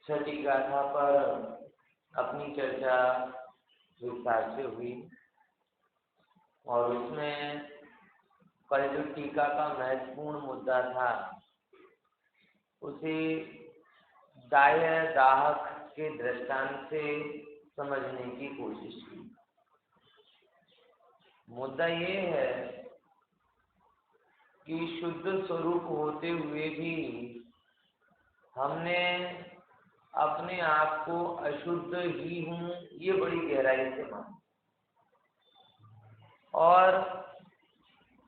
छठी गाथा पर अपनी चर्चा विस्तार से हुई और उसमें कल जो टीका का महत्वपूर्ण मुद्दा था उसे दाह्य दाहक के दृष्टांत से समझने की कोशिश की। मुद्दा ये है कि शुद्ध स्वरूप होते हुए भी हमने अपने आप को अशुद्ध ही हूँ ये बड़ी गहराई से माना और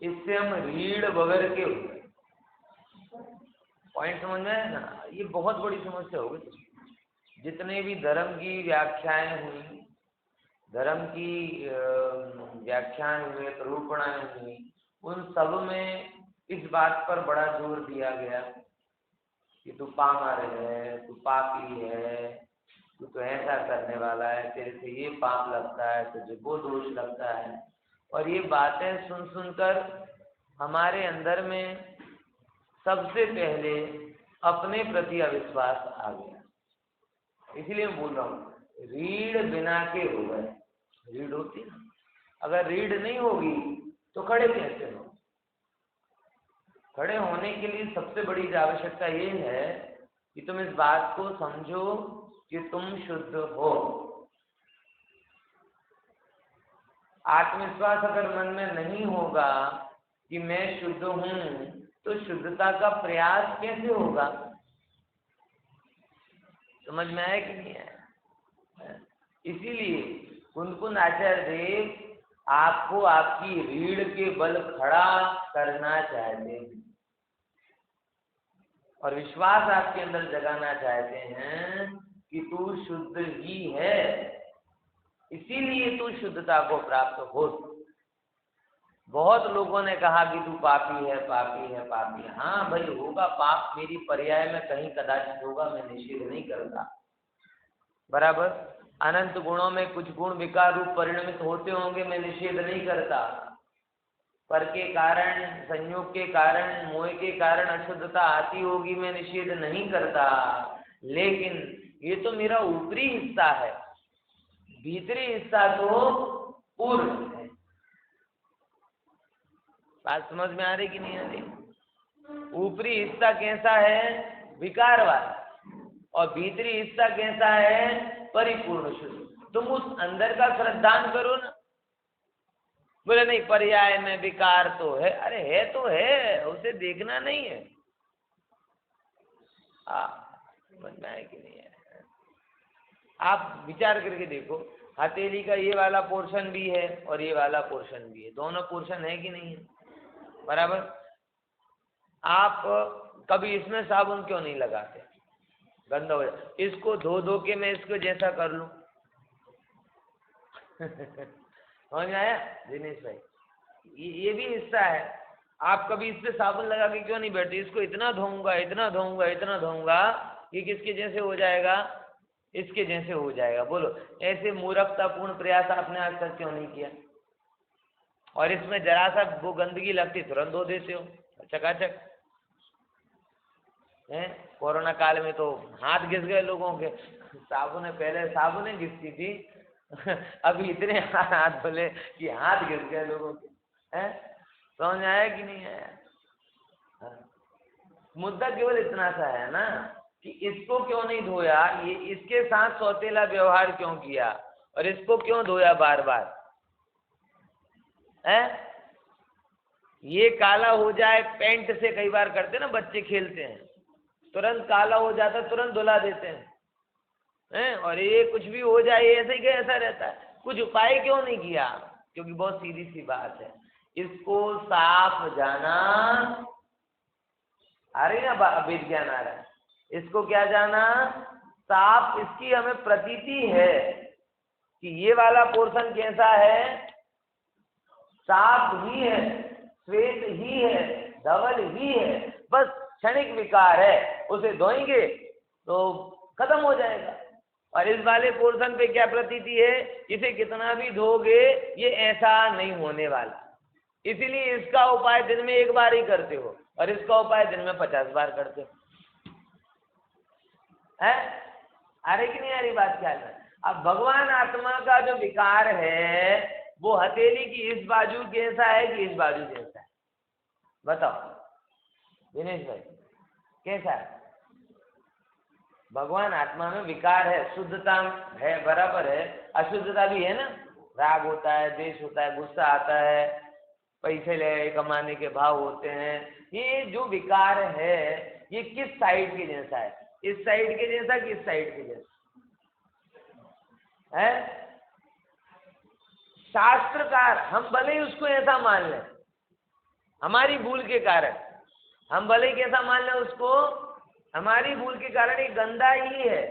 इससे हम रीढ़ बगर के हुए। पॉइंट समझ में है ना? ये बहुत बड़ी समस्या हो गई। जितने भी धर्म की व्याख्याएं हुई, धर्म की व्याख्याएं हुए, प्ररूपणाएं हुई, उन सब में इस बात पर बड़ा जोर दिया गया कि तू पामर है, तू पापी है, तू तो ऐसा करने वाला है, तेरे से ये पाप लगता है, तुझे वो दोष लगता है। और ये बातें सुन सुनकर हमारे अंदर में सबसे पहले अपने प्रति अविश्वास आ गया। इसलिए मैं बोल रहा हूँ, रीढ़ बिना के हो गए। रीढ़ होती ना, अगर रीढ़ नहीं होगी तो खड़े कैसे हो? खड़े होने के लिए सबसे बड़ी आवश्यकता ये है कि तुम इस बात को समझो कि तुम शुद्ध हो। आत्मविश्वास अगर मन में नहीं होगा कि मैं शुद्ध हूं तो शुद्धता का प्रयास कैसे होगा? समझ में आया कि नहीं आया? इसीलिए कुंदकुंद आचार्य देव आपको आपकी रीढ़ के बल खड़ा करना चाहते हैं और विश्वास आपके अंदर जगाना चाहते हैं कि तू शुद्ध ही है, इसीलिए तू शुद्धता को प्राप्त हो। बहुत लोगों ने कहा कि तू पापी है, पापी है, पापी है। हाँ भाई, होगा पाप, मेरी पर्याय में कहीं कदाचित होगा, मैं निषेध नहीं करता, बराबर। अनंत गुणों में कुछ गुण विकार रूप परिणमित होते होंगे, मैं निषेध नहीं करता। पर के कारण, संयोग के कारण, मोह के कारण अशुद्धता आती होगी, मैं निषेध नहीं करता। लेकिन ये तो मेरा ऊपरी हिस्सा है, भीतरी हिस्सा तो पूर्ण है। बात समझ में आ रही कि नहीं आ रही? ऊपरी हिस्सा कैसा है? विकार वाला। और भीतरी हिस्सा कैसा है? परिपूर्ण शुद्ध। तुम उस अंदर का श्रद्धान करो ना। बोले नहीं, पर्याय में विकार तो है। अरे है तो है, उसे देखना नहीं है। समझ में आया कि नहीं है? आप विचार करके देखो, हथेली का ये वाला पोर्शन भी है और ये वाला पोर्शन भी है, दोनों पोर्शन है कि नहीं है? बराबर। आप कभी इसमें साबुन क्यों नहीं लगाते? गंदा हो जाए। इसको धो धो के मैं इसको जैसा कर लूं समझ में आया दिनेश भाई? ये भी हिस्सा है। आप कभी इस पे साबुन लगा के क्यों नहीं बैठते? इसको इतना धोऊंगा, इतना धोऊंगा, इतना धोऊंगा, ये किसके जैसे हो जाएगा? इसके जैसे हो जाएगा। बोलो, ऐसे मूर्खतापूर्ण प्रयास आपने आज तक क्यों नहीं किया? और इसमें जरा सा वो गंदगी लगती तुरंत धो देते हो चकाचक। है कोरोना काल में तो हाथ घिस गए लोगों के। साबुन पहले साबुनें घिसती थी अभी इतने हाथ धुले कि हाथ घिस गए लोगों के। हैं, समझ आया कि नहीं आया? मुद्दा केवल इतना सा है ना कि इसको क्यों नहीं धोया, ये इसके साथ सौतेला व्यवहार क्यों किया और इसको क्यों धोया बार बार? है ये काला हो जाए, पेंट से कई बार करते ना बच्चे, खेलते हैं, तुरंत काला हो जाता, तुरंत धुला देते हैं। और ये कुछ भी हो जाए ऐसे ही ऐसा रहता है। कुछ उपाय क्यों नहीं किया? क्योंकि बहुत सीधी सी बात है, इसको साफ जाना आ रही ना, विज्ञान आ रहा है, इसको क्या जाना? साफ। इसकी हमें प्रतीति है कि ये वाला पोर्शन कैसा है? साफ ही है, श्वेत ही है, धवल ही है, बस क्षणिक विकार है, उसे धोएंगे तो खत्म हो जाएगा। और इस वाले पोर्शन पे क्या प्रतीति है? इसे कितना भी धोगे ये ऐसा नहीं होने वाला, इसीलिए इसका उपाय दिन में एक बार ही करते हो और इसका उपाय दिन में 50 बार करते हो। है आ रही कि नहीं आ रही बात ख्याल में? अब भगवान आत्मा का जो विकार है वो हथेली की इस बाजू जैसा है कि इस बाजू जैसा है? बताओ दिनेश भाई, कैसा है? भगवान आत्मा में विकार है, शुद्धता है, बराबर है, अशुद्धता भी है ना। राग होता है, द्वेष होता है, गुस्सा आता है, पैसे ले कमाने के भाव होते हैं। ये जो विकार है ये किस साइड के जैसा है? इस साइड के जैसा कि इस साइड के जैसा है? शास्त्रकार हम भले ही उसको ऐसा मान लें, हमारी भूल के कारण हम भले ही कैसा मान लें उसको, हमारी भूल के कारण ये गंदा ही है,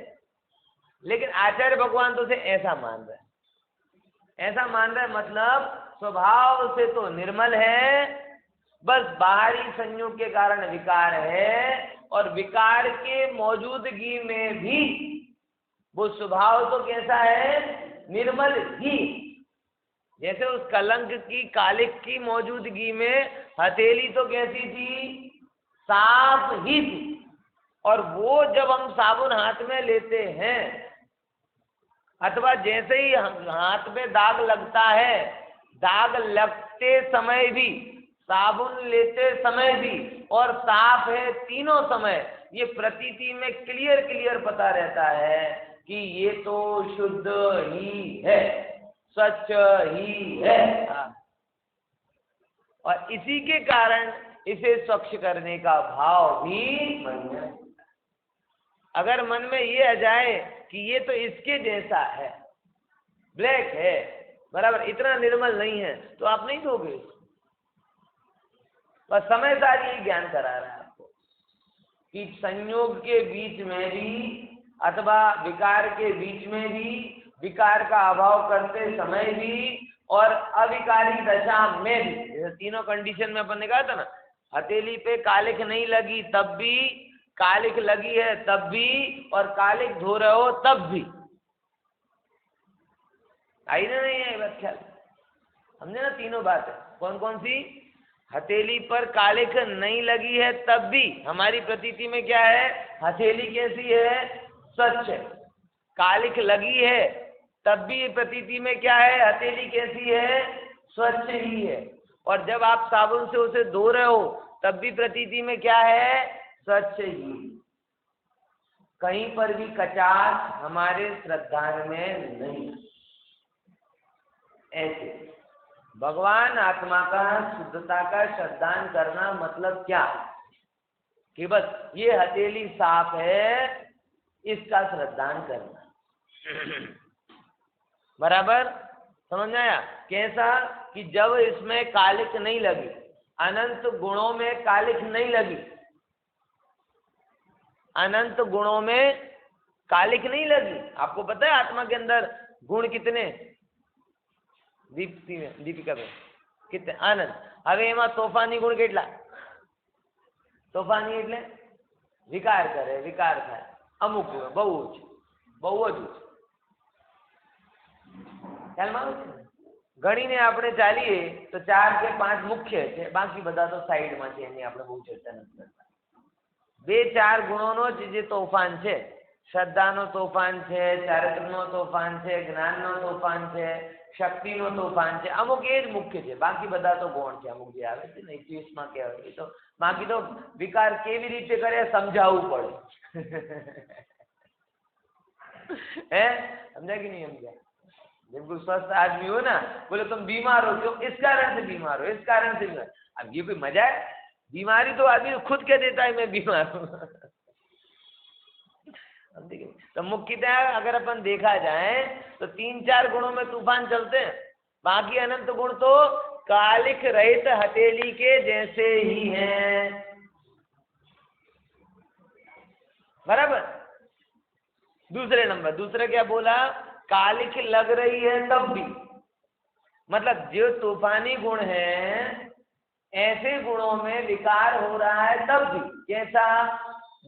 लेकिन आचार्य भगवान तो उसे ऐसा मान रहे हैं। ऐसा मान रहे मतलब स्वभाव से तो निर्मल है, बस बाहरी संयोग के कारण विकार है, और विकार के मौजूदगी में भी वो स्वभाव तो कैसा है? निर्मल ही। जैसे उस कलंक की, कालिक की मौजूदगी में हथेली तो कैसी थी? साफ ही थी। और वो जब हम साबुन हाथ में लेते हैं, अथवा जैसे ही हाथ में दाग लगता है, दाग लगते समय भी, साबुन लेते समय भी, और साफ है तीनों समय, ये प्रतीति में क्लियर पता रहता है कि ये तो शुद्ध ही है, स्वच्छ ही है। और इसी के कारण इसे स्वच्छ करने का भाव भी मन में। अगर मन में ये आ जाए कि ये तो इसके जैसा है, ब्लैक है, बराबर, इतना निर्मल नहीं है, तो आप नहीं धोगे। बस समय सार ये ज्ञान करा रहा है आपको कि संयोग के बीच में भी अथवा विकार के बीच में भी, विकार का अभाव करते समय भी और अविकारी दशा में भी, जैसे तीनों कंडीशन में अपन ने कहा था ना, हथेली पे कालिक नहीं लगी तब भी, कालिक लगी है तब भी, और कालिक धो रहे हो तब भी। आई ना? नहीं है बात ख्याल? समझे ना? तीनों बात है। कौन कौन सी? हथेली पर कालिक नहीं लगी है तब भी हमारी प्रतीति में क्या है? हथेली कैसी है? स्वच्छ है। कालिक लगी है तब भी प्रतीति में क्या है? हथेली कैसी है? स्वच्छ ही है। और जब आप साबुन से उसे धो रहे हो तब भी प्रतीति में क्या है? स्वच्छ ही। कहीं पर भी कचास हमारे श्रद्धान में नहीं। ऐसे भगवान आत्मा का शुद्धता का श्रद्धान करना मतलब क्या? कि बस ये हथेली साफ है, इसका श्रद्धान करना। बराबर समझ आया? कैसा? कि जब इसमें कालिक नहीं लगी, अनंत गुणों में कालिक नहीं लगी, अनंत गुणों में कालिक नहीं लगी। आपको पता है आत्मा के अंदर गुण कितने? दीपिका में कितने? आनंद। હવે એમાં તોફાની ગુણ કેટલા? તોફાની એટલે વિકાર કરે, વિકાર થાય, અમુક ગુણ, બહુ જ ખ્યાલમાં આવે છે? ગણીને આપણે ચાલીએ તો 4 કે 5 મુખ્ય છે, બાકી બધા તો સાઈડમાં છે, એની આપણે બહુ ચર્ચા નથી કરતા. 2-4 ગુણોનો જે તોફાન છે, શ્રદ્ધાનો તોફાન છે, ચારિત્રનો તોફાન છે, જ્ઞાનનો તોફાન છે, શક્તિનો તોફાન છે, અમુક એ જ મુખ્ય છે, બાકી બધા તો ગૌણ છે. અમુક જે આવે છે ને 21માં કહેવાય, તો બાકી તો વિકાર કેવી રીતે કરે સમજાવવું પડે. है? समझा कि नहीं समझा? बिल्कुल स्वस्थ आदमी हो ना, बोले तुम बीमार हो, क्यों? इस कारण से बीमार हो, इस कारण से बीमार। अब ये कोई मजा है? बीमारी तो आदमी खुद कह देता है मैं बीमार हूँ। तो मुख्यतः अगर अपन देखा जाए तो 3-4 गुणों में तूफान चलते हैं, बाकी अनंत गुण तो कालिक रहित हथेली के जैसे ही हैं। बराबर। दूसरे नंबर, दूसरा क्या बोला? कालिक लग रही है तब भी, मतलब जो तूफानी गुण है ऐसे गुणों में विकार हो रहा है तब भी। कैसा?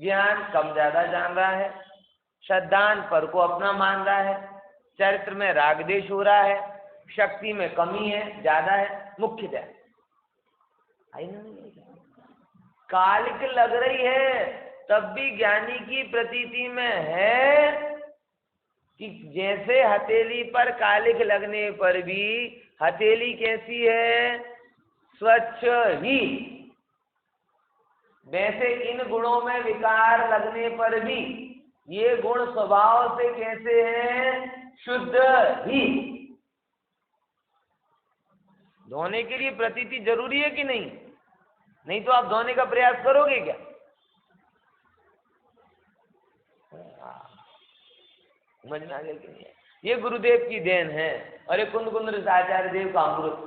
ज्ञान कम ज्यादा जान रहा है, श्रद्धान पर को अपना मान रहा है, चरित्र में राग देश हो रहा है, शक्ति में कमी है, ज्यादा है, मुख्यतः कालिक लग रही है तब भी ज्ञानी की प्रतीति में है कि जैसे हथेली पर कालिख लगने पर भी हथेली कैसी है, स्वच्छ ही, वैसे इन गुणों में विकार लगने पर भी ये गुण स्वभाव से कैसे हैं, शुद्ध ही। धोने के लिए प्रतीति जरूरी है कि नहीं? नहीं तो आप धोने का प्रयास करोगे क्या? समझ में आ गया कि नहीं? ये गुरुदेव की देन है। अरे कुंद कुंद आचार्य देव का अमृत।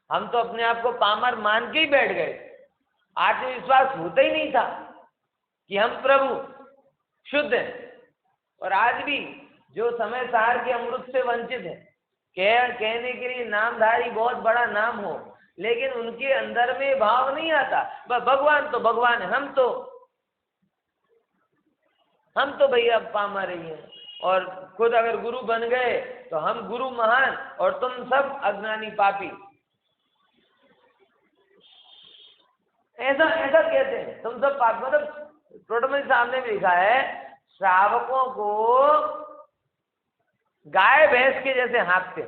हम तो अपने आप को पामर मान के ही बैठ गए, आत्मविश्वास होता ही नहीं था कि हम प्रभु शुद्ध हैं। और आज भी जो समय सार के अमृत से वंचित है, कहने के लिए नामधारी बहुत बड़ा नाम हो, लेकिन उनके अंदर में भाव नहीं आता, बस भगवान तो भगवान है, हम तो भैया पामर ही हैं। और खुद अगर गुरु बन गए तो हम गुरु महान और तुम सब अज्ञानी पापी, ऐसा ऐसा कहते हैं, तुम सब पापी। मतलब टोटल सामने में लिखा है, श्रावकों को गाय भैंस के जैसे हाँकते।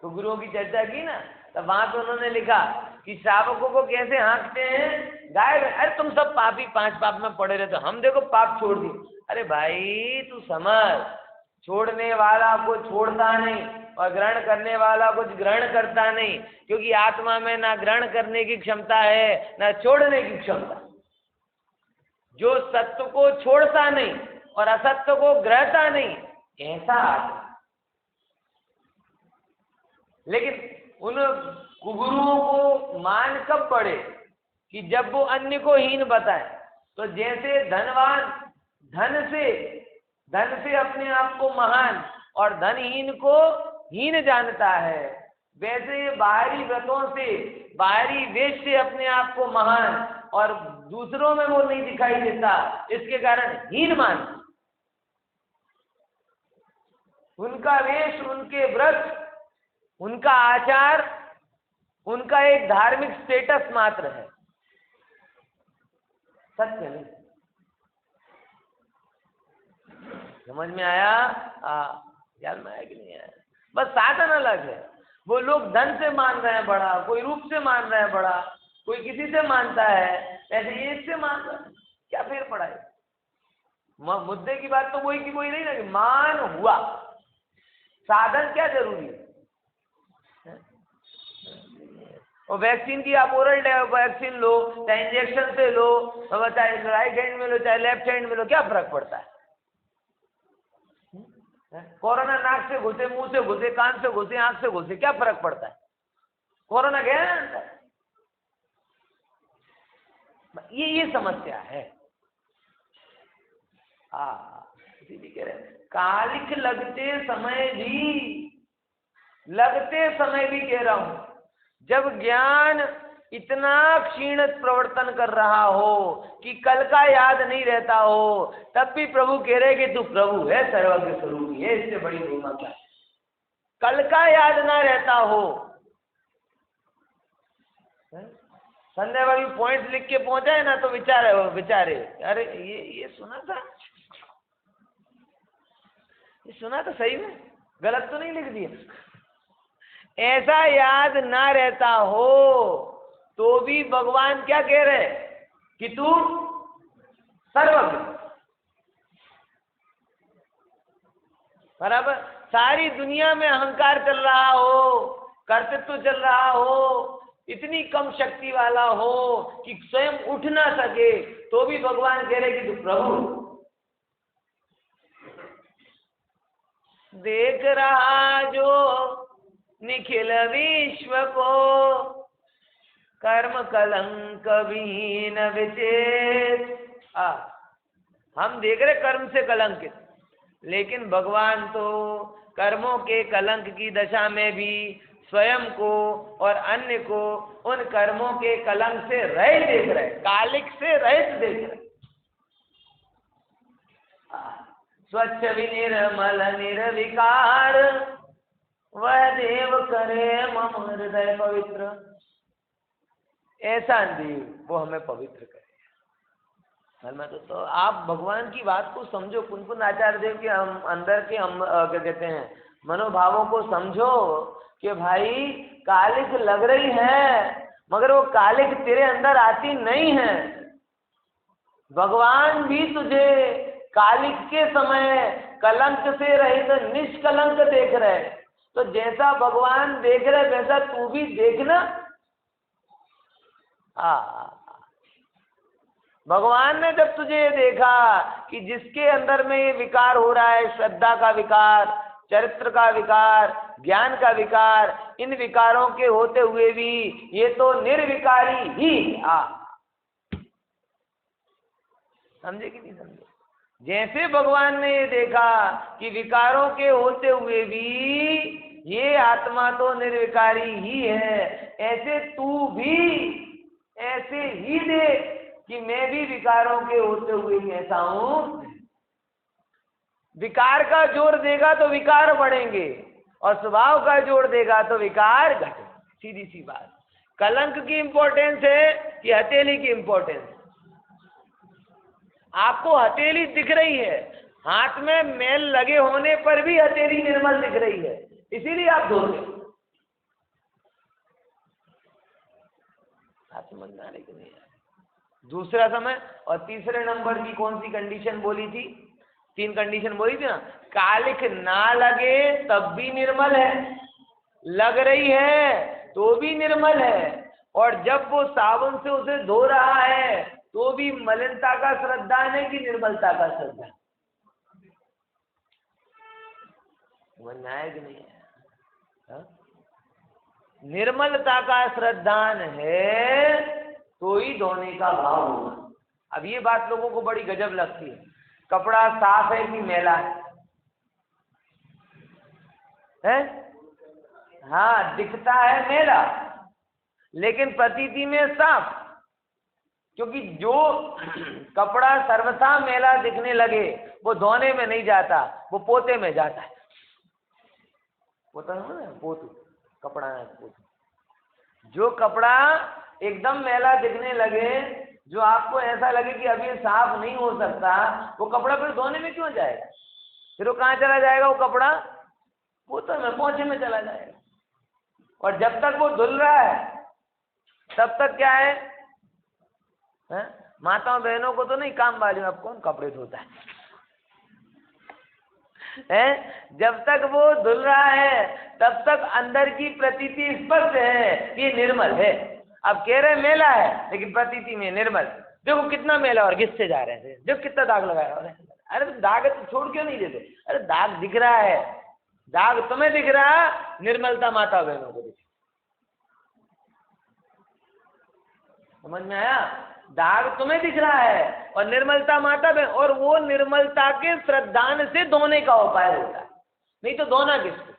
तो गुरुओं की चर्चा की ना, तब वहां तो उन्होंने लिखा कि श्रावकों को कैसे हाँकते हैं, गाय। अरे तुम सब पापी, 5 पाप में पड़े रहते, हम देखो पाप छोड़ दिए। अरे भाई तू समझ, छोड़ने वाला को छोड़ता नहीं और ग्रहण करने वाला कुछ ग्रहण करता नहीं, क्योंकि आत्मा में ना ग्रहण करने की क्षमता है ना छोड़ने की क्षमता। जो सत्य को छोड़ता नहीं और असत्य को ग्रहता नहीं, ऐसा आत्मा। लेकिन उन गुरुओं को मान कब पड़े कि जब वो अन्य को हीन बताए। तो जैसे धनवान धन से अपने आप को महान और धनहीन को हीन जानता है, वैसे बाहरी व्रतों से, बाहरी वेश से अपने आप को महान और दूसरों में वो नहीं दिखाई देता, इसके कारण हीन मान। उनका वेश, उनके व्रत, उनका आचार, उनका एक धार्मिक स्टेटस मात्र है, सत्य नहीं। समझ में आया? ख्याल में आया कि नहीं आया? बस साधन अलग है। वो लोग धन से मान रहे हैं बड़ा, कोई रूप से मान रहे हैं बड़ा, कोई किसी से मानता है, ऐसे ये इससे मान रहा है, क्या फेर पड़ा है? मुद्दे की बात तो वही की वही नहीं लगी, मान हुआ, साधन क्या जरूरी है। और वैक्सीन की आप ओरल वैक्सीन लो, चाहे इंजेक्शन से लो, चाहे राइट हैंड में लो चाहे लेफ्ट हैंड में लो, क्या फर्क पड़ता है? कोरोना नाक से घुसे, मुंह से घुसे, कान से घुसे, आंख से घुसे, क्या फर्क पड़ता है? कोरोना गया ना। ये समस्या है। इसीलिए कह रहे हैं, कालिक लगते समय भी कह रहा हूं, जब ज्ञान इतना क्षीण प्रवर्तन कर रहा हो कि कल का याद नहीं रहता हो, तब भी प्रभु कह रहे कि तू प्रभु है, सर्वज्ञ स्वरूपी है, इससे बड़ी महिमा क्या है? कल का याद ना रहता हो। संध्या बाबू पॉइंट लिख के पहुंचा है ना, तो बेचारे अरे ये सुना था, ये सुना था सही में, गलत तो नहीं लिख दिया। ऐसा याद ना रहता हो तो भी भगवान क्या कह रहे कि तू सर्वज्ञ। बराबर। सारी दुनिया में अहंकार चल रहा हो, कर्तृत्व चल रहा हो, इतनी कम शक्ति वाला हो कि स्वयं उठ ना सके, तो भी भगवान कह रहे कि तू प्रभु। देख रहा जो निखिल विश्व को, कर्म कलंक विहीन विचेत। हम देख रहे कर्म से कलंकित, लेकिन भगवान तो कर्मों के कलंक की दशा में भी स्वयं को और अन्य को उन कर्मों के कलंक से रहित देख रहे, कालिक से रहित देख रहे। स्वच्छ विनिर्मल निर्विकार, वह देव करे मम हृदय पवित्र। ऐसा देव वो हमें पवित्र करे। मैं तो आप भगवान की बात को समझो, कुनकुन आचार्य देव के हम अंदर के हम क्या कहते हैं मनोभावों को समझो कि भाई कालिक लग रही है मगर वो कालिक तेरे अंदर आती नहीं है। भगवान भी तुझे कालिक के समय कलंक से रहित निष्कलंक देख रहे। तो जैसा भगवान देख रहे वैसा तू भी देखना। भगवान ने जब तुझे देखा कि जिसके अंदर में ये विकार हो रहा है, श्रद्धा का विकार, चरित्र का विकार, ज्ञान का विकार, इन विकारों के होते हुए भी ये तो निर्विकारी ही समझे कि नहीं समझे? जैसे भगवान ने ये देखा कि विकारों के होते हुए भी ये आत्मा तो निर्विकारी ही है, ऐसे तू भी ऐसे ही देख कि मैं भी विकारों के होते हुए ही ऐसा हूं। विकार का जोर देगा तो विकार बढ़ेंगे और स्वभाव का जोर देगा तो विकार घटेंगे। सीधी सी बात। कलंक की इंपॉर्टेंस है कि हथेली की इंपॉर्टेंस? आपको हथेली दिख रही है, हाथ में मैल लगे होने पर भी हथेली निर्मल दिख रही है, इसीलिए आप धोते। आप समझ में आ रही कि नहीं? दूसरा समय और तीसरे नंबर की कौन सी कंडीशन बोली थी? 3 कंडीशन बोली थी ना। कालिक ना लगे तब भी निर्मल है, लग रही है तो भी निर्मल है, और जब वो साबुन से उसे धो रहा है तो भी मलिनता का श्रद्धा नहीं कि निर्मलता का श्रद्धा। समझ में आया कि नहीं है? निर्मलता का श्रद्धान है तो ही धोने का भाव होगा। अब ये बात लोगों को बड़ी गजब लगती है, कपड़ा साफ है कि मैला है? हाँ, दिखता है मैला लेकिन प्रतीति में साफ, क्योंकि जो कपड़ा सर्वथा मैला दिखने लगे वो धोने में नहीं जाता, वो पोते में जाता है। पोता है ना, पोतू कपड़ा है पोतू। जो कपड़ा एकदम मैला दिखने लगे, जो आपको ऐसा लगे कि अभी ये साफ नहीं हो सकता, वो कपड़ा फिर धोने में क्यों जाएगा? फिर वो कहाँ चला जाएगा? वो कपड़ा पोते में, पोछे में चला जाएगा। और जब तक वो धुल रहा है तब तक क्या है? माताओं बहनों को तो नहीं काम वालियों, अब कौन कपड़े धोता है? जब तक वो धुल रहा है तब तक अंदर की प्रतीति स्पष्ट है कि निर्मल है। अब कह रहे मेला है लेकिन प्रतीति में निर्मल। देखो कितना मेला और घिसते जा रहे हैं, देखो कितना दाग लगाया। अरे दाग तो छोड़ क्यों नहीं देते? अरे दाग दिख रहा है, दाग तुम्हें दिख रहा, निर्मलता माता बहनों को दिख। समझ में आया? दाग तुम्हें दिख रहा है और निर्मलता माता बहन, और वो निर्मलता के श्रद्धान से धोने का उपाय होता है। नहीं तो धोना किसको?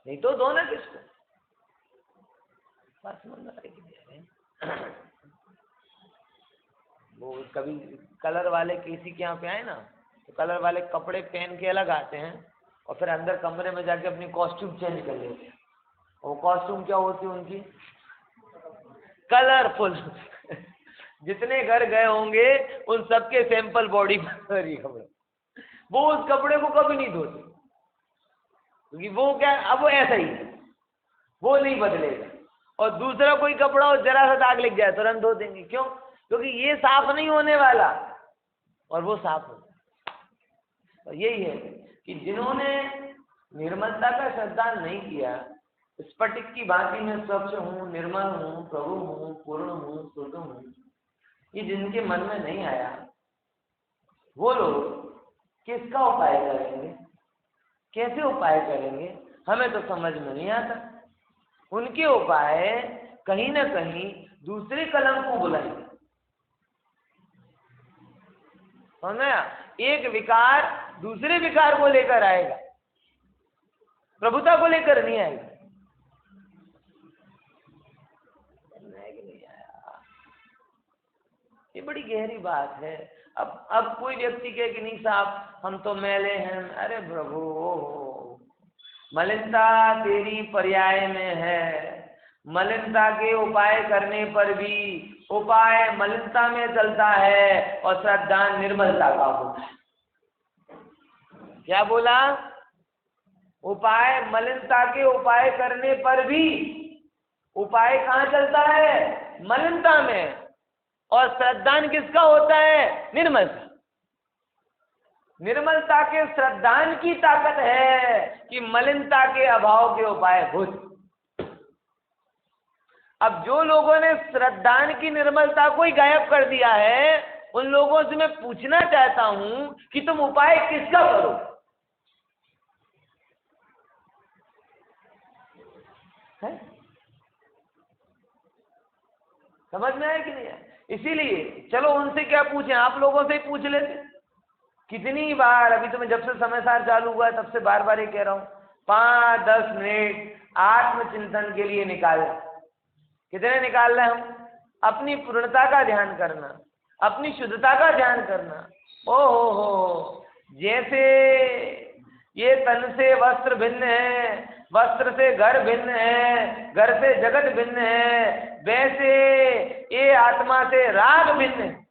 नहीं तो धोना किसको? वो कभी कलर वाले किसी के यहाँ पे आए ना, तो कलर वाले कपड़े पहन के अलग आते हैं और फिर अंदर कमरे में जाके अपनी कॉस्ट्यूम चेंज कर लेते हैं। वो कॉस्ट्यूम क्या होती है उनकी? कलरफुल। जितने घर गए होंगे उन सबके सैंपल बॉडी पर ही कपड़े, वो उस कपड़े को कभी नहीं धोते, क्योंकि वो क्या, अब वो ऐसा ही है, वो नहीं बदलेगा। और दूसरा कोई कपड़ा हो, जरा सा दाग लग जाए तुरंत धो देंगे। क्यों? क्योंकि ये साफ नहीं होने वाला और वो साफ होगा। और यही है कि जिन्होंने निर्मलता का श्रद्धा नहीं किया, स्फटिक की भांति में स्वच्छ हूँ, निर्मल हूँ, प्रभु हूँ, पूर्ण हूँ, शुद्ध हूँ, ये जिनके मन में नहीं आया, वो लोग किसका उपाय करेंगे? कैसे उपाय करेंगे? हमें तो समझ में नहीं आता। उनके उपाय कहीं ना कहीं दूसरे कलम को बुलाएंगे। समझा? एक विकार दूसरे विकार को लेकर आएगा, प्रभुता को लेकर नहीं आएगा। ये बड़ी गहरी बात है। अब कोई व्यक्ति कहे कि नहीं साहब हम तो मैले हैं। अरे प्रभु, मलिनता तेरी पर्याय में है, मलिनता के उपाय करने पर भी उपाय मलिनता में चलता है और श्रद्धान निर्मलता का होता है। क्या बोला? उपाय मलिनता के उपाय करने पर भी उपाय कहाँ चलता है? मलिनता में। और श्रद्धान किसका होता है? निर्मलता। निर्मलता के श्रद्धान की ताकत है कि मलिनता के अभाव के उपाय होते। अब जो लोगों ने श्रद्धान की निर्मलता को ही गायब कर दिया है, उन लोगों से मैं पूछना चाहता हूं कि तुम उपाय किसका करो? है? समझ में आया कि नहीं आया? इसीलिए चलो उनसे क्या पूछें, आप लोगों से ही पूछ लेते। कितनी बार, अभी तो मैं जब से समाचार चालू हुआ है तब से बार बार ये कह रहा हूं, 5-10 मिनट आत्मचिंतन के लिए निकालना। कितने निकाल रहे हम? अपनी पूर्णता का ध्यान करना, अपनी शुद्धता का ध्यान करना। ओ हो, जैसे ये तन से वस्त्र भिन्न है, वस्त्र से घर भिन्न है, घर से जगत भिन्न है, वैसे ये आत्मा से राग भिन्न है।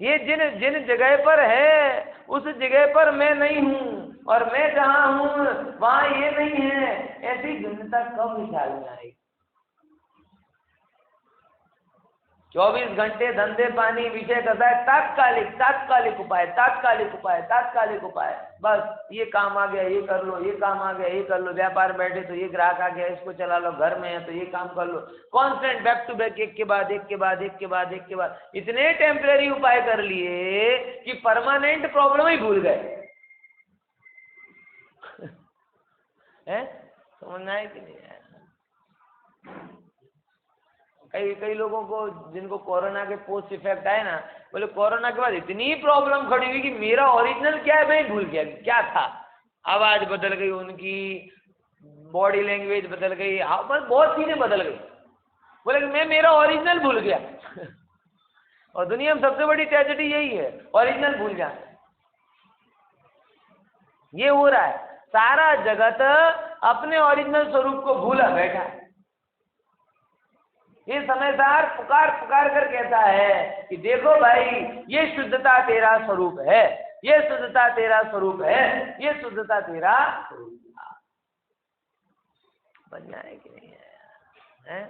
ये जिन जिन जगह पर है उस जगह पर मैं नहीं हूं, और मैं जहां हूं वहां ये नहीं है। ऐसी भिन्नता कब ख्याल में आएगी? 24 घंटे धंधे पानी विषय करता है, तात्कालिक तात्कालिक उपाय, तात्कालिक उपाय, तात्कालिक उपाय। बस ये काम आ गया ये कर लो, ये काम आ गया ये कर लो, व्यापार बैठे तो ये ग्राहक आ गया इसको चला लो, घर में है तो ये काम कर लो। कॉन्स्टेंट बैक टू बैक, एक के बाद एक के बाद एक के बाद एक के बाद। इतने टेम्परेरी उपाय कर लिए कि परमानेंट प्रॉब्लम ही भूल गए। है? समझना है कि नहीं है? कई लोगों को जिनको कोरोना के पोस्ट इफेक्ट आए ना, बोले कोरोना के बाद इतनी प्रॉब्लम खड़ी हुई कि मेरा ओरिजिनल क्या है मैं भूल गया क्या था। आवाज बदल गई उनकी, बॉडी लैंग्वेज बदल गई, बस बहुत चीजें बदल गई। बोले कि मैं मेरा ओरिजिनल भूल गया। और दुनिया में सबसे बड़ी ट्रेजेडी यही है, ओरिजिनल भूल जाना। ये हो रहा है, सारा जगत अपने ओरिजिनल स्वरूप को भूला बैठा है। ये समझदार पुकार पुकार कर कहता है कि देखो भाई, ये शुद्धता तेरा स्वरूप है, ये शुद्धता तेरा स्वरूप है, ये शुद्धता तेरा स्वरूप बन जाए कि नहीं है?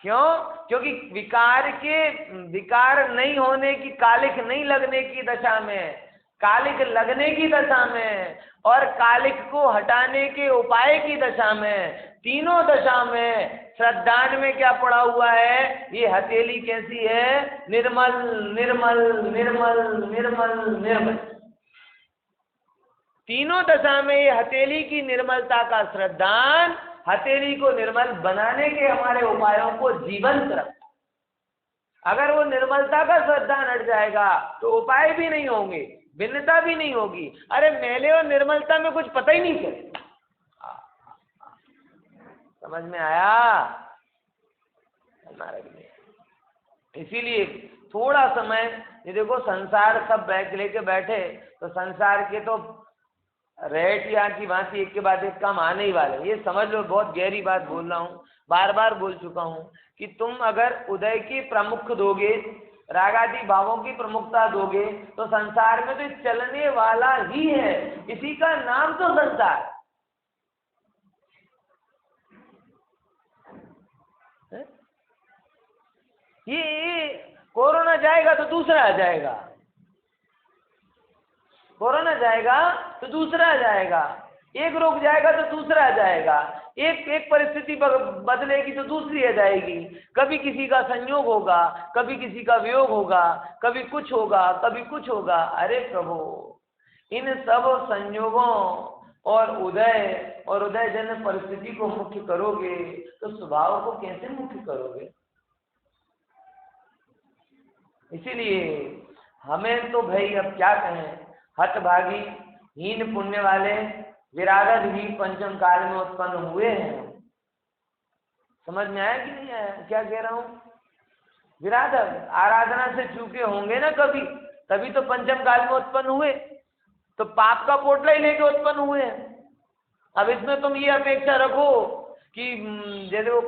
क्यों? क्योंकि विकार नहीं होने की, कालिक नहीं लगने की दशा में, कालिक लगने की दशा में और कालिक को हटाने के उपाय की दशा में, तीनों दशा में श्रद्धान में क्या पड़ा हुआ है? ये हथेली कैसी है? निर्मल निर्मल निर्मल निर्मल निर्मल। तीनों दशा में ये हथेली की निर्मलता का श्रद्धान हथेली को निर्मल बनाने के हमारे उपायों को जीवंत रखता। अगर वो निर्मलता का श्रद्धान हट जाएगा तो उपाय भी नहीं होंगे, भिन्नता भी नहीं होगी। अरे मेले और निर्मलता में कुछ पता ही नहीं चले। समझ में आया? इसीलिए थोड़ा समय, ये देखो संसार सब बैग लेके बैठे तो संसार के तो रेट या की भांति एक के बाद एक काम आने ही वाले। ये समझ लो, बहुत गहरी बात बोल रहा हूँ, बार बार बोल चुका हूँ कि तुम अगर उदय की प्रमुख दोगे, रागादि भावों की प्रमुखता दोगे तो संसार में तो चलने वाला ही है। इसी का नाम तो संसार है। ये कोरोना जाएगा तो दूसरा आ जाएगा, कोरोना जाएगा तो दूसरा आ जाएगा, एक रोग जाएगा तो दूसरा आ जाएगा, एक परिस्थिति बदलेगी तो दूसरी आ जाएगी। कभी किसी का संयोग होगा, कभी किसी का वियोग होगा, कभी कुछ होगा, कभी कुछ होगा। अरे प्रभु, इन सब संयोगों और उदय जन परिस्थिति को मुख्य करोगे तो स्वभाव को कैसे मुख्य करोगे? इसीलिए हमें तो भाई अब क्या कहें, हतभागी हीन पुण्य वाले विरागत भी पंचम काल में उत्पन्न हुए हैं। समझ में आया कि नहीं आया क्या कह रहा हूँ? विरागत आराधना से चूके होंगे ना कभी, तभी तो पंचम काल में उत्पन्न हुए, तो पाप का पोटला ही लेके उत्पन्न हुए हैं। अब इसमें तुम ये अपेक्षा रखो कि जैसे वो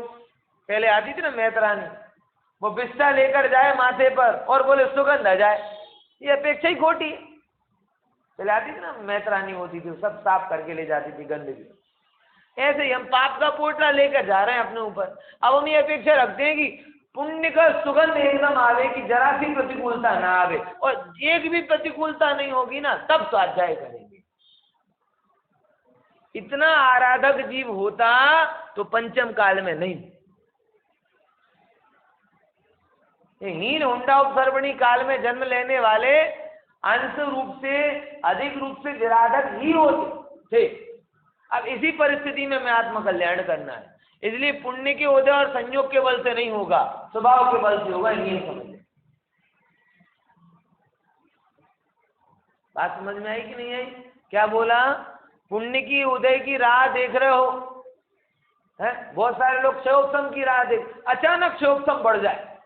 पहले आती थी ना मैतरानी, वो बिस्सा लेकर जाए माथे पर और बोले सुगंध आ जाए, ये अपेक्षा ही खोटी है। पहले आती थी ना मैतरानी होती थी, सब साफ करके ले जाती थी गंदगी। ऐसे ही हम पाप का पोटला लेकर जा रहे हैं अपने ऊपर। अब हम ये अपेक्षा रखते हैं कि पुण्य का सुगंध एकदम आवे, कि जरा सी प्रतिकूलता ना आवे, और एक भी प्रतिकूलता नहीं होगी ना तब स्वाध्याय करेंगे। इतना आराधक जीव होता तो पंचम काल में नहीं। हीन हुंडा उपसर्वणी काल में जन्म लेने वाले अंश रूप से अधिक रूप से विराधक ही होते थे। अब इसी परिस्थिति में मैं आत्म कल्याण करना है, इसलिए पुण्य के उदय और संयोग के बल से नहीं होगा, स्वभाव के बल से होगा। ये समझ लें। बात समझ में आई कि नहीं आई? क्या बोला? पुण्य की उदय की राह देख रहे हो, है? बहुत सारे लोग क्षयोत्सम की राह देख, अचानक क्षयोत्सम बढ़ जाए,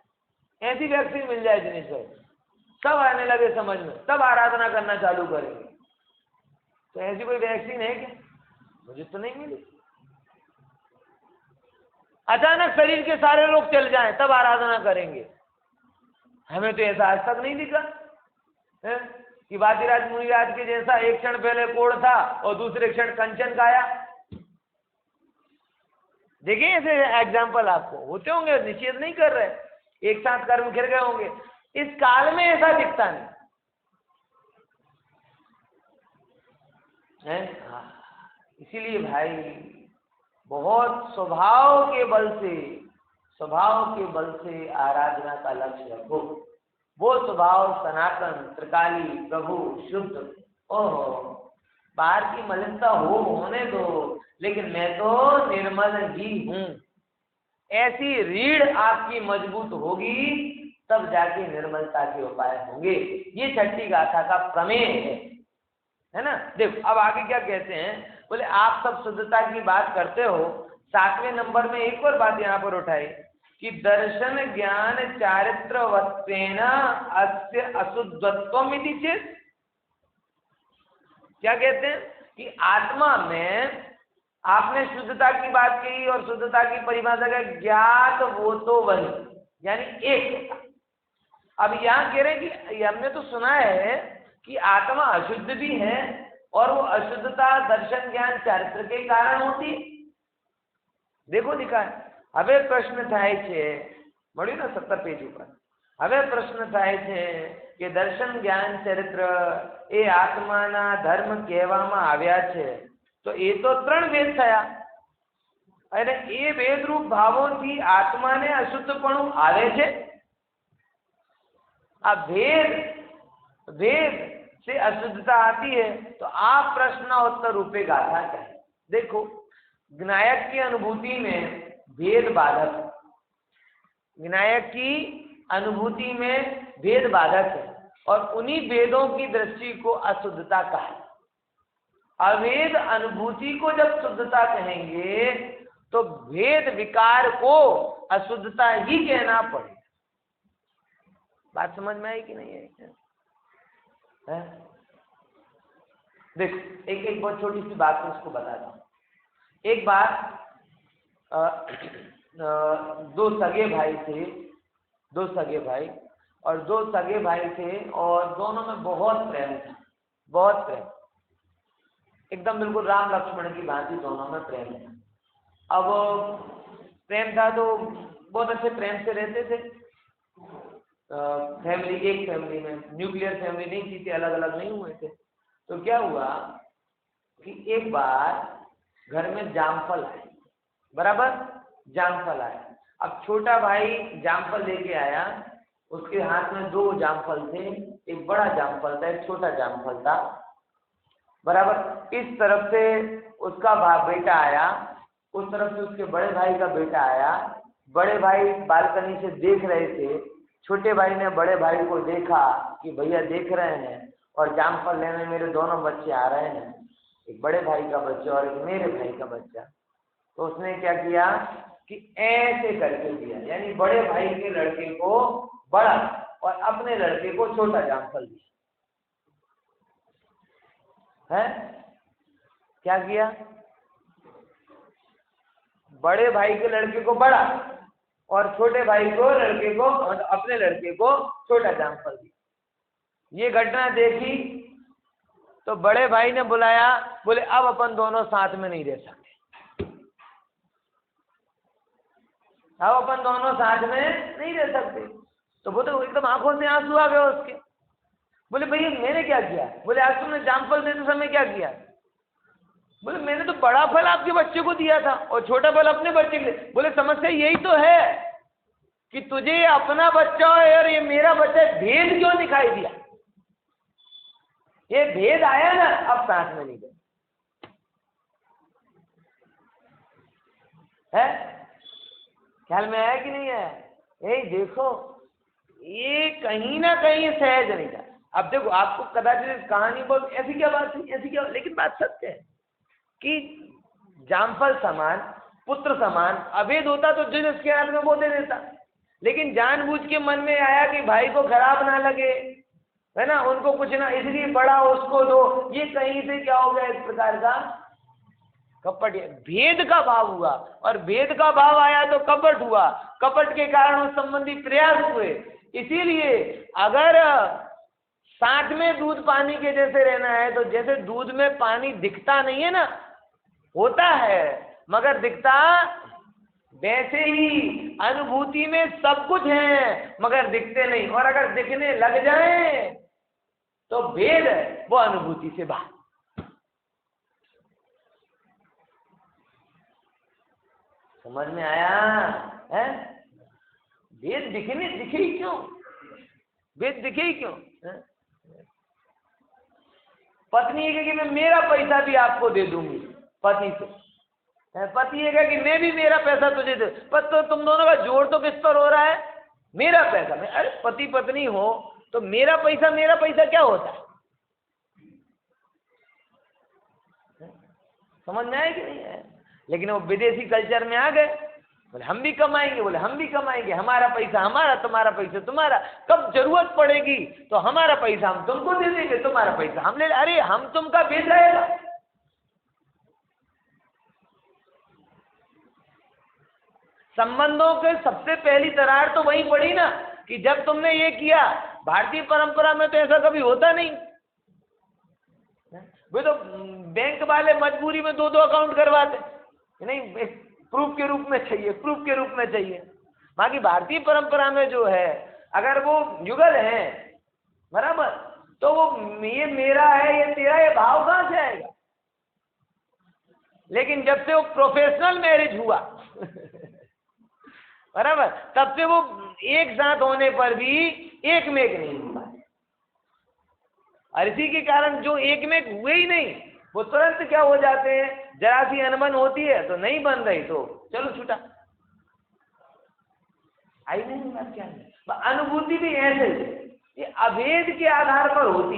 ऐसी वैक्सीन मिल जाए जिन्हें चाहिए, सब आने लगे समझ में, तब आराधना करना चालू करेंगे। तो ऐसी कोई वैक्सीन है क्या? मुझे तो नहीं मिली। अचानक शरीर के सारे लोग चल जाएं तब आराधना करेंगे। हमें तो ऐसा आज तक नहीं दिखा है कि वादिराज मुनिराज के जैसा एक क्षण पहले कोढ़ था और दूसरे क्षण कंचन गाया। देखिए ऐसे एग्जाम्पल आपको होते होंगे, निषेध नहीं कर रहे, एक साथ कर्म घिर गए होंगे। इस काल में ऐसा दिखता नहीं है। इसीलिए भाई बहुत स्वभाव के बल से आराधना का लक्ष्य रखो। वो स्वभाव सनातन, त्रिकाली, प्रभु, शुद्ध। ओहो, बाहर की मलिनता होने दो, लेकिन मैं तो निर्मल ही हूं। ऐसी रीढ़ आपकी मजबूत होगी तब जाके निर्मलता के उपाय होंगे। ये छठी गाथा का प्रमेय है ना। देखो अब आगे क्या कहते हैं, बोले आप सब शुद्धता की बात करते हो, 7वें नंबर में एक और बात यहाँ पर उठाई कि दर्शन ज्ञान चारित्रवत्वेन अस्य अशुद्धत्वम इति चेत्। क्या कहते हैं कि आत्मा में आपने शुद्धता की बात कही और शुद्धता की परिभाषा का ज्ञात वो तो वही, यानी एक। अब यहाँ कह रहे हैं कि हमने तो सुना है कि आत्मा अशुद्ध भी है और वो अशुद्धता दर्शन ज्ञान चारित्र के कारण होती। देखो लिखा है, હવે પ્રશ્ન થાય છે, મળ્યું ને 17 પેજ ઉપર। હવે પ્રશ્ન થાય છે કે દર્શન જ્ઞાન ચરિત્ર એ આત્માના ધર્મ કહેવામાં આવ્યા છે, તો એ તો 3 ભેદ થયા અને એ ભેદરૂપ ભાવોથી આત્માને અશુદ્ધપણું આવે છે। આ भेद से अशुद्धता आती है, तो आप प्रश्नोत्तर रूपे गाथा कहें। देखो विनायक की अनुभूति में भेद बाधक है, विनायक की अनुभूति में भेद बाधक है, और उन्हीं भेदों की दृष्टि को अशुद्धता कहा। अभेद अनुभूति को जब शुद्धता कहेंगे तो भेद विकार को अशुद्धता ही कहना पड़ेगा। बात समझ में आई कि नहीं आई? है? देखो एक बहुत छोटी सी बात मैं उसको बताता हूँ। एक बार दो सगे भाई थे, दो सगे भाई थे और दोनों में बहुत प्रेम था, बहुत प्रेम, एकदम बिल्कुल राम लक्ष्मण की भांति दोनों में प्रेम था। अब प्रेम था तो बहुत अच्छे प्रेम से रहते थे। फैमिली, एक फैमिली में, न्यूक्लियर फैमिली नहीं थी, अलग अलग नहीं हुए थे। तो क्या हुआ कि एक बार घर में जामफल आए, बराबर जामफल आए। अब छोटा भाई जामफल लेके आया, उसके हाथ में 2 जामफल थे, एक बड़ा जामफल था, एक छोटा जामफल था, बराबर। इस तरफ से उसका बेटा आया, उस तरफ से उसके बड़े भाई का बेटा आया। बड़े भाई बालकनी से देख रहे थे, छोटे भाई ने बड़े भाई को देखा कि भैया देख रहे हैं और जामफल लेने मेरे दोनों बच्चे आ रहे हैं, एक बड़े भाई का बच्चा और एक मेरे भाई का बच्चा। तो उसने क्या किया कि ऐसे करके दिया, यानी बड़े भाई के लड़के को बड़ा और अपने लड़के को छोटा जामफल दिया। है क्या किया? बड़े भाई के लड़के को बड़ा और छोटे भाई को लड़के को और अपने लड़के को छोटा जामफल दिया। ये घटना देखी तो बड़े भाई ने बुलाया, बोले अब अपन दोनों साथ में नहीं रह सकते, अब अपन दोनों साथ में नहीं रह सकते। तो वो तो एकदम आंखों से आंसू आ गए उसके। बोले भैया मैंने क्या किया? बोले आज तुमने जामफल देते समय क्या किया? बोले मैंने तो बड़ा फल आपके बच्चे को दिया था और छोटा फल अपने बच्चे के लिए। बोले समस्या यही तो है कि तुझे ये अपना बच्चा है और ये मेरा बच्चा है, भेद क्यों दिखाई दिया? ये भेद आया ना, अब साथ में नहीं गए है। ख्याल में आया कि नहीं आया? यही देखो, ये कहीं ना कहीं सहज नहीं था। अब देखो, आपको कदाचित कहानी बहुत ऐसी क्या बात थी, ऐसी क्या, लेकिन बात सत्य है कि जामफल समान, पुत्र समान अभेद होता तो जिसके हाथ में वो दे देता, लेकिन जानबूझ के मन में आया कि भाई को खराब ना लगे, है ना, उनको कुछ ना, इसलिए बड़ा उसको दो। ये कहीं से क्या हो गया, एक प्रकार का कपट, भेद का भाव हुआ, और भेद का भाव आया तो कपट हुआ, कपट के कारण उस संबंधी प्रयास हुए। इसीलिए अगर साथ में दूध पानी के जैसे रहना है तो जैसे दूध में पानी दिखता नहीं है ना, होता है मगर दिखता, वैसे ही अनुभूति में सब कुछ है मगर दिखते नहीं, और अगर दिखने लग जाए तो भेद है वो अनुभूति से बाहर। समझ में आया है? भेद दिखे ही क्यों? भेद दिखे ही क्यों है? पत्नी ये कि मैं मेरा पैसा भी आपको दे दूंगी, पति से, पति ये कहे कि मैं भी मेरा पैसा तुझे दे, पर तो तुम दोनों का जोड़ तो किस पर हो रहा है? मेरा पैसा में। अरे पति पत्नी हो तो मेरा पैसा क्या होता है? समझ में आया कि नहीं है? लेकिन वो विदेशी कल्चर में आ गए, बोले हम भी कमाएंगे, बोले हम भी कमाएंगे, हमारा पैसा हमारा, तुम्हारा पैसा तुम्हारा, कब जरूरत पड़ेगी तो हमारा पैसा हम तुमको दे देंगे, तुम्हारा पैसा हम ले। अरे हम तुम का भेद रहेगा? संबंधों के सबसे पहली दरार तो वही पड़ी ना कि जब तुमने ये किया। भारतीय परंपरा में तो ऐसा कभी होता नहीं। वे तो बैंक वाले मजबूरी में दो अकाउंट करवाते, नहीं प्रूफ के रूप में चाहिए, प्रूफ के रूप में चाहिए। बाकी भारतीय परंपरा में जो है, अगर वो युगल है बराबर, तो वो ये मेरा है ये तेरा, ये भाव कहां से आएगा? लेकिन जब से वो प्रोफेशनल मैरिज हुआ बराबर, तब से वो एक साथ होने पर भी एक में एक नहीं हुआ। और इसी के कारण जो एक में हुए ही नहीं, वो तुरंत क्या हो जाते हैं, जरा सी अनबन होती है तो नहीं बन रही तो चलो छूटा। आई नहीं बात? क्या है अनुभूति भी ऐसे, ये अभेद के आधार पर होती,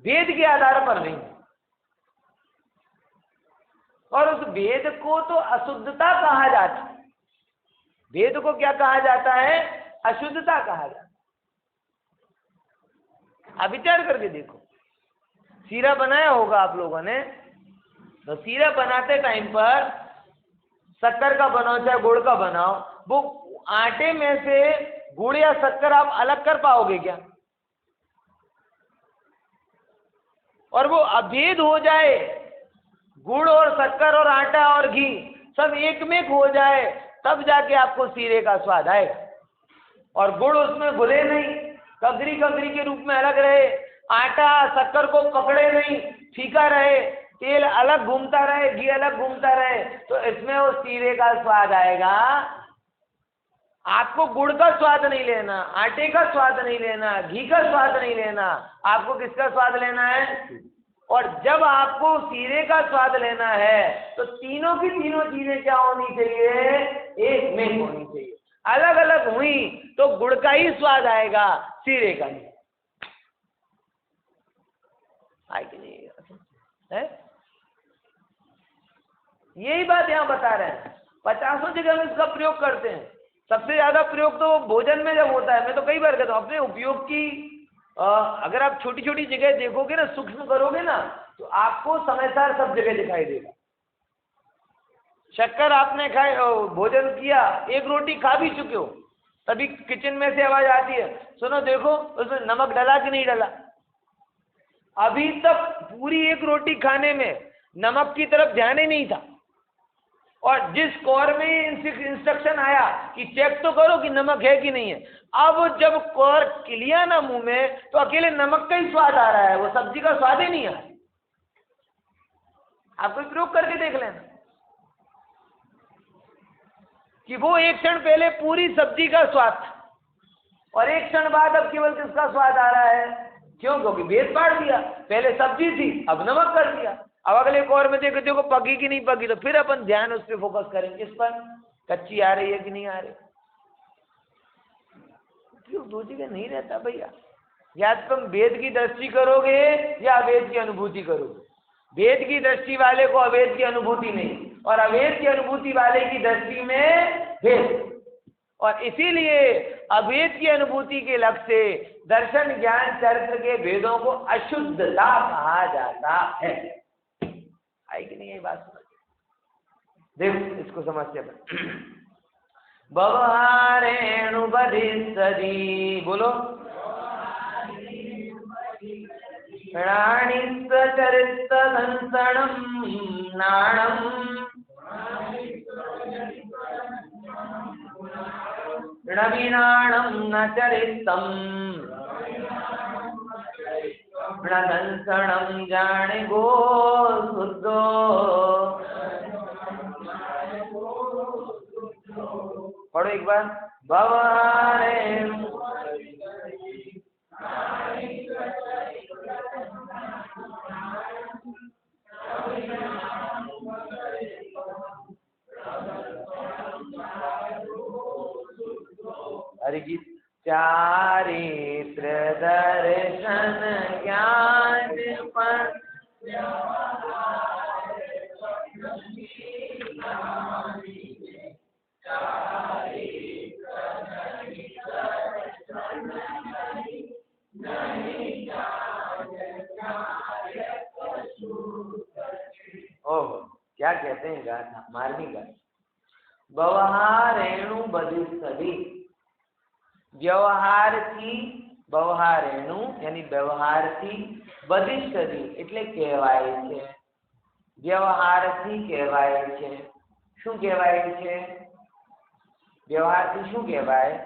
भेद के आधार पर नहीं। और उस भेद को तो अशुद्धता कहा जाता है। भेद को क्या कहा जाता है? अशुद्धता कहा जाता है। आप विचार करके देखो, सीरा बनाया होगा आप लोगों ने, तो सीरा बनाते टाइम पर शक्कर का बनाओ चाहे गुड़ का बनाओ, वो आटे में से गुड़ या शक्कर आप अलग कर पाओगे क्या? और वो अभेद हो जाए, गुड़ और शक्कर और आटा और घी सब एक में हो जाए, तब जाके आपको सीरे का स्वाद आएगा। और गुड़ उसमें घुले नहीं, कगरी कगरी के रूप में अलग रहे, आटा शक्कर को पकड़े नहीं, फीका रहे, तेल अलग घूमता रहे, घी अलग घूमता रहे, तो इसमें वो सीरे का स्वाद आएगा। आपको गुड़ का स्वाद नहीं लेना, आटे का स्वाद नहीं लेना, घी का स्वाद नहीं लेना, आपको किसका स्वाद लेना है? और जब आपको सीरे का स्वाद लेना है तो तीनों की तीनों चीजें क्या होनी चाहिए? एक में होनी चाहिए। अलग अलग हुई तो गुड़ का ही स्वाद आएगा, सीरे का नहीं। आए कि नहीं है? यही बात यहां बता रहे हैं। 50 जगह हम इसका प्रयोग करते हैं। सबसे ज्यादा प्रयोग तो भोजन में जब होता है, मैं तो कई बार कहता हूं अपने उपयोग की, अगर आप छोटी छोटी जगह देखोगे ना, सूक्ष्म करोगे ना, तो आपको समयसार सब जगह दिखाई देगा। शक्कर आपने खाए, भोजन किया, एक रोटी खा भी चुके हो, तभी किचन में से आवाज आती है, सुनो देखो उसमें नमक डला कि नहीं डला। अभी तक पूरी एक रोटी खाने में नमक की तरफ ध्यान ही नहीं था, और जिस कौर में इंस्ट्रक्शन आया कि चेक तो करो कि नमक है कि नहीं है, अब जब कौर लिया ना मुंह में तो अकेले नमक का ही स्वाद आ रहा है, वो सब्जी का स्वाद ही नहीं आ रहा। आप कोई प्रयोग करके देख लेना कि वो एक क्षण पहले पूरी सब्जी का स्वाद था और एक क्षण बाद अब केवल किसका स्वाद आ रहा है। क्यों? क्योंकि भेद पाड़ दिया, पहले सब्जी थी अब नमक कर दिया। अब अगले कौर में देखो पकी कि नहीं पकी, तो फिर अपन ध्यान उस पर फोकस करेंगे, इस पर कच्ची आ रही है कि नहीं आ रही। क्यों? दो जगह नहीं रहता भैया, या तुम वेद की दृष्टि करोगे या अवेद की अनुभूति करोगे। वेद की दृष्टि वाले को अवेद की अनुभूति नहीं, और अवेद की अनुभूति वाले की दृष्टि में भेद, और इसीलिए अभेद की अनुभूति के लक्ष्य से दर्शन ज्ञान चरित्र के भेदों को अशुद्धता कहा जाता है। आई कि नहीं ये बात? देखो इसको समझते व्यवहारेणु बधिस्तरी, बोलो प्राणिस्त चरित दंसणम नाणम णविनाणम न चरितम णदंसणम जाने गो शुद्धो। पढ़ो एक बार, व्यवहारेणु हरिगीत चारित्र दर्शन ज्ञान पर ओह क्या कहते हैं गाना, मारनी गाना। व्यवहारेणु बधिस्तरी, વ્યવહારથી, વ્યવહારેણુ यानी વ્યવહારથી, બધિષ્ઠતી એટલે કહેવાય છે, વ્યવહારથી કહેવાય છે। શું કહેવાય છે? વ્યવહારથી શું કહેવાય?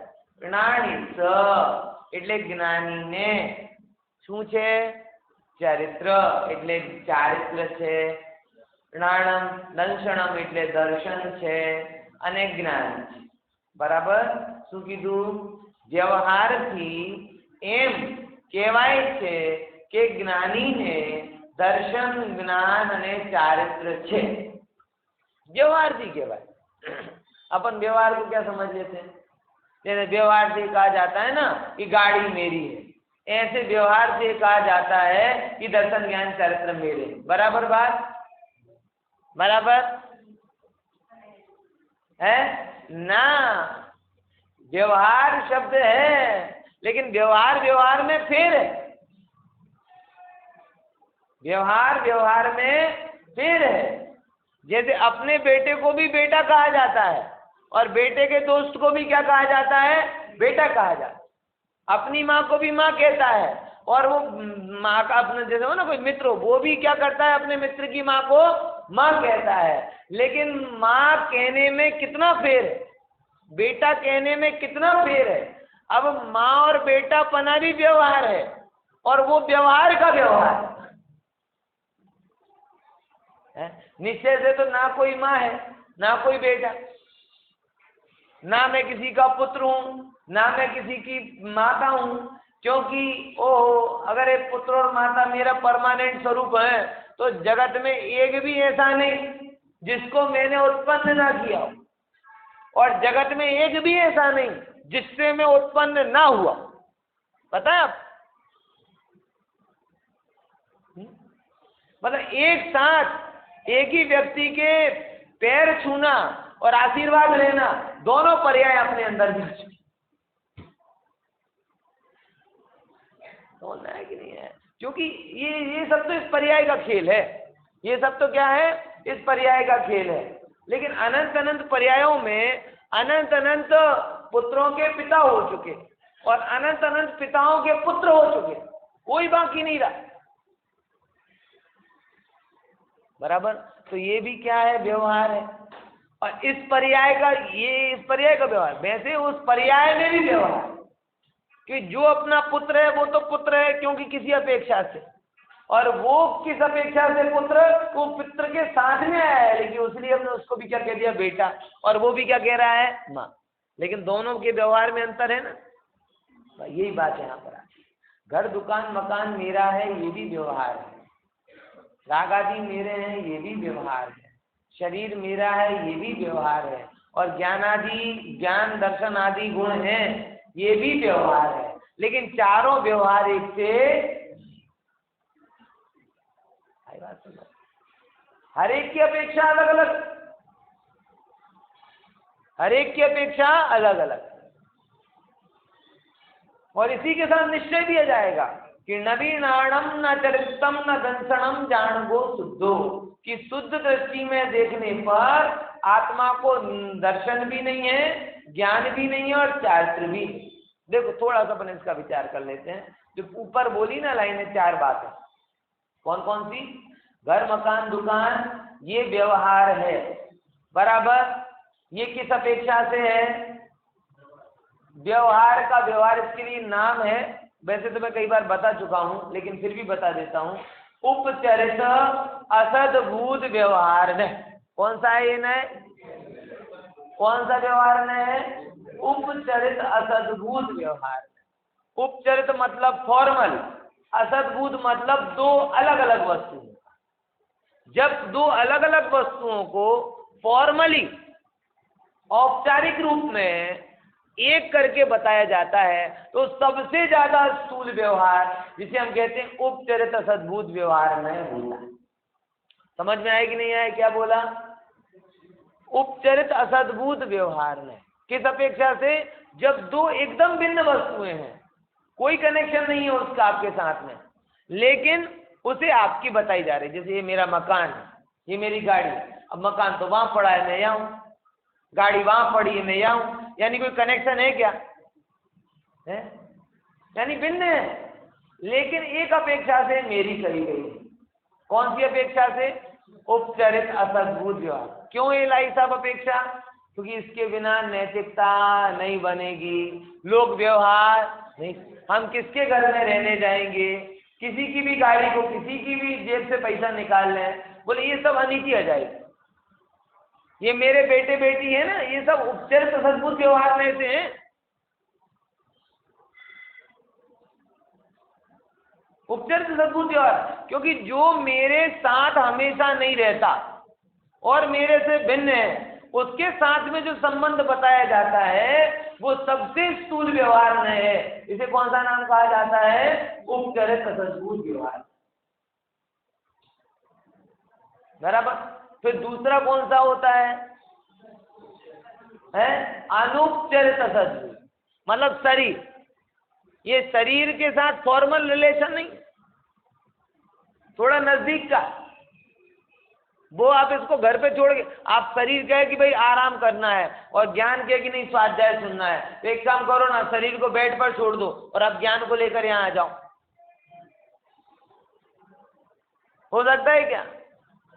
જ્ઞાનીસ એટલે જ્ઞાનીને શું છે? ચરિત્ર એટલે ચારિત્ર છે, જ્ઞાનમ દર્શનમ એટલે દર્શન છે, અને જ્ઞાન છે। બરાબર? શું કીધું? વ્યવહારથી એમ કહેવાય છે કે જ્ઞાનીને દર્શન જ્ઞાન અને ચારિત્ર છે, व्यवहारથી કહેવાય। अपन व्यवहार को क्या समझ लेते हैं? जैसे व्यवहार से कहा जाता है ना कि गाड़ी मेरी है, ऐसे व्यवहार से कहा जाता है कि दर्शन ज्ञान चरित्र मेरे। बराबर बात? बराबर है ना? व्यवहार शब्द है, लेकिन व्यवहार व्यवहार में फेर है, व्यवहार व्यवहार में फेर है। जैसे अपने बेटे को भी बेटा कहा जाता है और बेटे के दोस्त को भी क्या कहा जाता है? बेटा कहा जाता है। अपनी माँ को भी माँ कहता है, और वो माँ का अपना जैसे हो ना कोई मित्र हो, वो भी क्या करता है? अपने मित्र की माँ को माँ कहता है। लेकिन माँ कहने में कितना फेर है, बेटा कहने में कितना फेर है। अब माँ और बेटा पना भी व्यवहार है, और वो व्यवहार का व्यवहार है। निश्चय से तो ना कोई माँ है ना कोई बेटा, ना मैं किसी का पुत्र हूँ ना मैं किसी की माता हूँ, क्योंकि अगर एक पुत्र और माता मेरा परमानेंट स्वरूप है तो जगत में एक भी ऐसा नहीं जिसको मैंने उत्पन्न ना किया, और जगत में एक भी ऐसा नहीं जिससे मैं उत्पन्न ना हुआ। पता है आप? मतलब एक साथ एक ही व्यक्ति के पैर छूना और आशीर्वाद लेना, दोनों पर्याय अपने अंदर भी होना है कि नहीं है? क्योंकि ये सब तो इस पर्याय का खेल है, ये सब तो क्या है? इस पर्याय का खेल है। लेकिन अनंत अनंत पर्यायों में अनंत अनंत पुत्रों के पिता हो चुके और अनंत अनंत पिताओं के पुत्र हो चुके, कोई बाकी नहीं रहा। बराबर। तो ये भी क्या है? व्यवहार है। और इस पर्याय का व्यवहार, वैसे उस पर्याय में भी व्यवहार कि जो अपना पुत्र है वो तो पुत्र है क्योंकि किसी अपेक्षा से, और वो किस अपेक्षा से पुत्र, वो पुत्र के साथ में आया है, लेकिन उसलिए हमने उसको भी क्या कह दिया? बेटा। और वो भी क्या कह रहा है? माँ। लेकिन दोनों के व्यवहार में अंतर है ना। यही बात यहाँ पर आती है। घर दुकान मकान मेरा है, ये भी व्यवहार है। राग आदि मेरे हैं, ये भी व्यवहार है। शरीर मेरा है, ये भी व्यवहार है। और ज्ञान दर्शन आदि गुण हैं, ये भी व्यवहार है। लेकिन चारों व्यवहार एक से हर एक की अपेक्षा अलग अलग, हर एक की अपेक्षा अलग अलग। और इसी के साथ निश्चय दिया जाएगा कि नवीनाणम न चरितम न दंसनम जान गो शुद्धो, कि शुद्ध दृष्टि में देखने पर आत्मा को दर्शन भी नहीं है, ज्ञान भी नहीं है और चारित्र भी। देखो थोड़ा सा अपन इसका विचार कर लेते हैं। जो ऊपर बोली ना लाइनें, चार बातें, कौन कौन सी? घर मकान दुकान ये व्यवहार है, बराबर। ये किस अपेक्षा से है? व्यवहार का व्यवहार इसके लिए नाम है, वैसे तो मैं कई बार बता चुका हूं लेकिन फिर भी बता देता हूं। उपचरित असदभूत व्यवहार ने, कौन सा है ये नए? कौन सा व्यवहार ने है? उपचरित असदभूत व्यवहार। उपचरित मतलब फॉर्मल, असदभूत मतलब दो अलग अलग वस्तु। जब दो अलग अलग वस्तुओं को फॉर्मली औपचारिक रूप में एक करके बताया जाता है तो सबसे ज्यादा स्थूल व्यवहार, जिसे हम कहते हैं उपचरित असद्भूत व्यवहार में होता है। समझ में आया कि नहीं आया? क्या बोला? उपचरित असद्भूत व्यवहार में किस अपेक्षा से? जब दो एकदम भिन्न वस्तुएं हैं, कोई कनेक्शन नहीं है उसका आपके साथ में, लेकिन उसे आपकी बताई जा रही। जैसे ये मेरा मकान है, ये मेरी गाड़ी। अब मकान तो वहां पड़ा है, मैं यहाँ हूं, गाड़ी वहां पड़ी है, मैं यहाँ हूं, यानी कोई कनेक्शन है क्या? है? यानी भिन्न है, लेकिन एक अपेक्षा से मेरी कही गई है। कौन सी अपेक्षा से? उपचरित असद्भुत व्यवहार। क्यों ये लाई साहब अपेक्षा? क्योंकि इसके बिना नैतिकता नहीं बनेगी, लोक व्यवहार नहीं। हम किसके घर में रहने जाएंगे? किसी की भी गाड़ी को, किसी की भी जेब से पैसा निकाल लें, बोले ये सब अनीति आ जाएगी। ये मेरे बेटे बेटी है ना, ये सब उपचरित असद्भुत व्यवहार में से हैं। उपचरित असद्भुत व्यवहार, क्योंकि जो मेरे साथ हमेशा नहीं रहता और मेरे से भिन्न है, उसके साथ में जो संबंध बताया जाता है वो सबसे स्थूल व्यवहार में है। इसे कौन सा नाम कहा जाता है? उपचरित असद्भुत व्यवहार। बराबर। फिर दूसरा कौन सा होता है? अनुपचरित असद्भुत, मतलब शरीर। ये शरीर के साथ फॉर्मल रिलेशन नहीं, थोड़ा नजदीक का। वो आप इसको घर पे छोड़ के, आप शरीर कहे कि भाई आराम करना है और ज्ञान कहे कि नहीं स्वाध्याय सुनना है, तो एक काम करो ना, शरीर को बेड पर छोड़ दो और आप ज्ञान को लेकर यहाँ आ जाओ। हो सकता है क्या?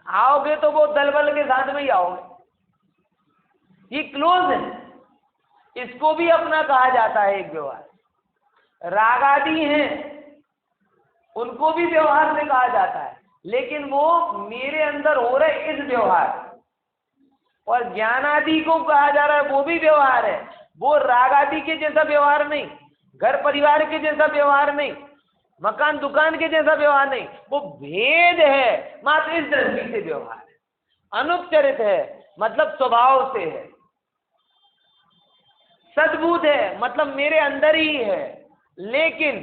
आओगे तो वो दलबल के साथ में ही आओगे। ये क्लोज है, इसको भी अपना कहा जाता है एक व्यवहार। राग आदि हैं, उनको भी व्यवहार से कहा जाता है, लेकिन वो मेरे अंदर हो रहे इस व्यवहार। और ज्ञान आदि को कहा जा रहा है वो भी व्यवहार है, वो राग आदि के जैसा व्यवहार नहीं, घर परिवार के जैसा व्यवहार नहीं, मकान दुकान के जैसा व्यवहार नहीं। वो भेद है, मात्र इस दृष्टि से व्यवहार है। अनुपचरित है मतलब स्वभाव से है, सद्भूत है मतलब मेरे अंदर ही है, लेकिन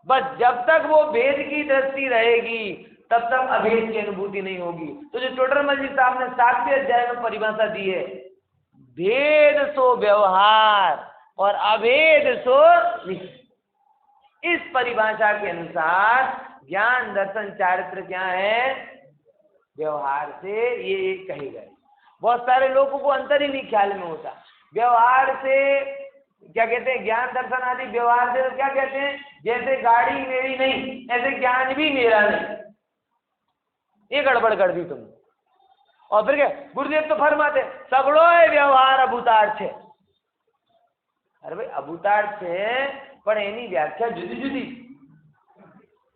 बस जब तक वो भेद की दृष्टि रहेगी तब तक अभेद की अनुभूति नहीं होगी। तो जो टोडरमल जी साहब ने 7वें अध्याय में परिभाषा दी है, भेद सो व्यवहार और अभेद सो निश्चय, इस परिभाषा के अनुसार ज्ञान दर्शन चारित्र क्या है? व्यवहार से ये कहे गए। बहुत सारे लोगों को अंतर ही नहीं ख्याल में होता। व्यवहार से क्या कहते हैं, ज्ञान दर्शन आदि व्यवहार से तो क्या कहते हैं, जैसे गाड़ी मेरी नहीं ऐसे ज्ञान भी मेरा नहीं, ये गड़बड़ कर दी तुम। और फिर क्या गुरुदेव तो फरमाते सगड़ो व्यवहार अभूतार्थ है। अरे भाई अभूतार्थ है પણ એની વ્યાખ્યા જુદી જુદી।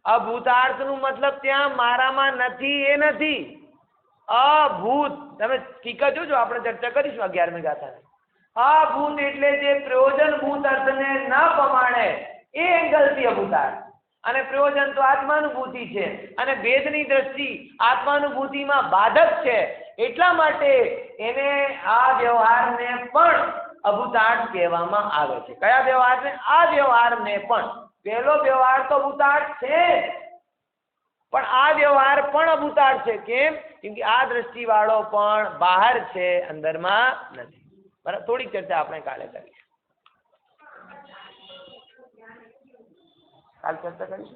અભૂતાર્થનું મતલબ ત્યાં મારામાં નથી એ નથી, અભૂત તમે ટીકા જોજો, આપણે ચર્ચા કરીશું 11મી ગાથાની। અભૂત એટલે જે પ્રયોજનભૂત અર્થને ન પમાણે એ એંગલથી અભૂતાર્થ, અને પ્રયોજન તો આત્માનુભૂતિ છે અને ભેદની દ્રષ્ટિ આત્માનુભૂતિમાં બાધક છે, એટલા માટે એને આ વ્યવહારને પણ અભૂતાર્થ કહેવામાં આવે છે। કયા વ્યવહારને? આ વ્યવહારને પણ। પહેલો વ્યવહાર તો અભૂતાર્થ છે, પણ આ વ્યવહાર પણ અભૂતાર્થ છે। કેમ? કેમ કે આ દ્રષ્ટિ વાળો પણ બહાર છે, અંદરમાં નથી। બરાબર, થોડીક ચર્ચા આપણે કાલે કરીએ, કાલ ચર્ચા કરીશું।